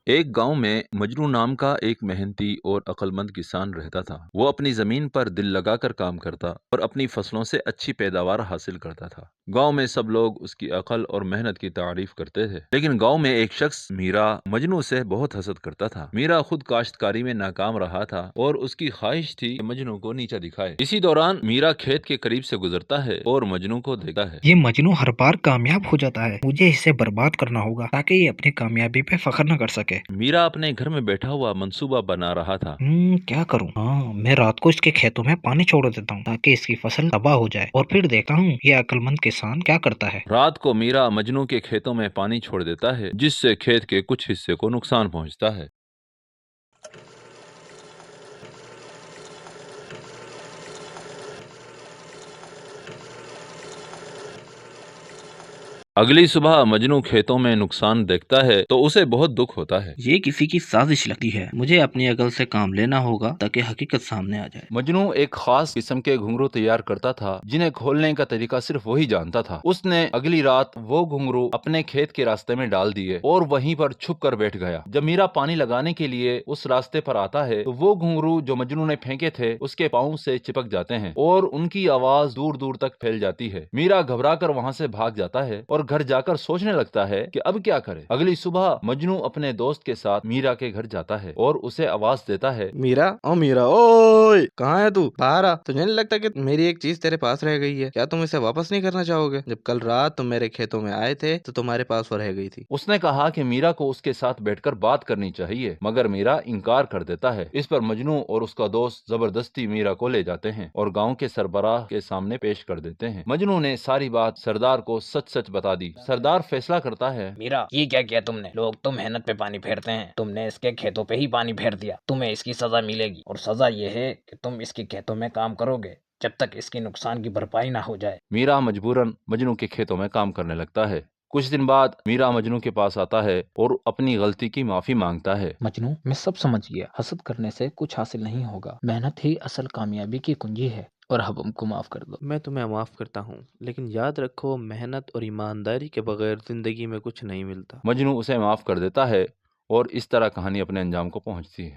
ایک گاؤں میں مجنو نام کا ایک محنتی اور عقلمند کسان رہتا تھا۔ وہ اپنی زمین پر دل لگا کر کام کرتا اور اپنی فصلوں سے اچھی پیداوار حاصل کرتا تھا۔ گاؤں میں سب لوگ اس کی عقل اور محنت کی تعریف کرتے تھے، لیکن گاؤں میں ایک شخص میرا مجنو سے بہت حسد کرتا تھا۔ میرا خود کاشتکاری میں ناکام رہا تھا اور اس کی خواہش تھی کہ مجنو کو نیچا دکھائے۔ اسی دوران میرا کھیت کے قریب سے گزرتا ہے اور مجنو کو دیکھتا ہے۔ یہ مجنو ہر بار کامیاب ہو جاتا ہے، مجھے اسے برباد کرنا ہوگا تاکہ یہ اپنی کامیابی پہ فخر نہ کر سکے۔ میرا اپنے گھر میں بیٹھا ہوا منصوبہ بنا رہا تھا۔ کیا کروں؟ میں رات کو اس کے کھیتوں میں پانی چھوڑ دیتا ہوں تاکہ اس کی فصل تباہ ہو جائے، اور پھر دیکھتا ہوں یہ عقلمند کسان کیا کرتا ہے۔ رات کو میرا مجنو کے کھیتوں میں پانی چھوڑ دیتا ہے، جس سے کھیت کے کچھ حصے کو نقصان پہنچتا ہے۔ اگلی صبح مجنو کھیتوں میں نقصان دیکھتا ہے تو اسے بہت دکھ ہوتا ہے۔ یہ کسی کی سازش لگتی ہے، مجھے اپنی عقل سے کام لینا ہوگا تاکہ حقیقت سامنے آ جائے۔ مجنو ایک خاص قسم کے گھنگرو تیار کرتا تھا جنہیں کھولنے کا طریقہ صرف وہی جانتا تھا۔ اس نے اگلی رات وہ گھنگرو اپنے کھیت کے راستے میں ڈال دیے اور وہیں پر چھپ کر بیٹھ گیا۔ جب میرا پانی لگانے کے لیے اس راستے پر آتا ہے تو وہ گھنگرو جو مجنو نے پھینکے تھے اس کے پاؤں سے چپک جاتے ہیں اور ان کی آواز دور دور تک پھیل جاتی ہے۔ میرا گھبرا کر وہاں سے بھاگ جاتا ہے اور گھر جا کر سوچنے لگتا ہے کہ اب کیا کرے۔ اگلی صبح مجنو اپنے دوست کے ساتھ میرا کے گھر جاتا ہے اور اسے آواز دیتا ہے، میرا اوئے کہاں ہے تو؟ باہر آ۔ تجھے نہیں لگتا کہ میری ایک چیز تیرے پاس رہ گئی ہے؟ کیا تم اسے واپس نہیں کرنا چاہو گے؟ جب کل رات تم میرے کھیتوں میں آئے تھے تو تمہارے پاس وہ رہ گئی تھی۔ اس نے کہا کہ میرا کو اس کے ساتھ بیٹھ کر بات کرنی چاہیے، مگر میرا انکار کر دیتا ہے۔ اس پر مجنو اور اس کا دوست زبردستی میرا کو لے جاتے ہیں اور گاؤں کے سربراہ کے سامنے پیش کر دیتے ہیں۔ مجنو نے ساری بات سردار کو سچ سچ بتا دی۔ سردار فیصلہ کرتا ہے، میرا یہ کیا کیا تم نے؟ لوگ تو محنت پہ پانی پھیرتے ہیں، تم نے اس کے کھیتوں پہ ہی پانی پھیر دیا۔ تمہیں اس کی سزا ملے گی، اور سزا یہ ہے کہ تم اس کے کھیتوں میں کام کرو گے جب تک اس کی نقصان کی بھرپائی نہ ہو جائے۔ میرا مجبوراً مجنو کے کھیتوں میں کام کرنے لگتا ہے۔ کچھ دن بعد میرا مجنو کے پاس آتا ہے اور اپنی غلطی کی معافی مانگتا ہے۔ مجنو، میں سب سمجھ گیا، حسد کرنے سے کچھ حاصل نہیں ہوگا، محنت ہی اصل کامیابی کی کنجی ہے، اور اب ہم کو معاف کر دو۔ میں تمہیں معاف کرتا ہوں، لیکن یاد رکھو محنت اور ایمانداری کے بغیر زندگی میں کچھ نہیں ملتا۔ مجنو اسے معاف کر دیتا ہے اور اس طرح کہانی اپنے انجام کو پہنچتی ہے۔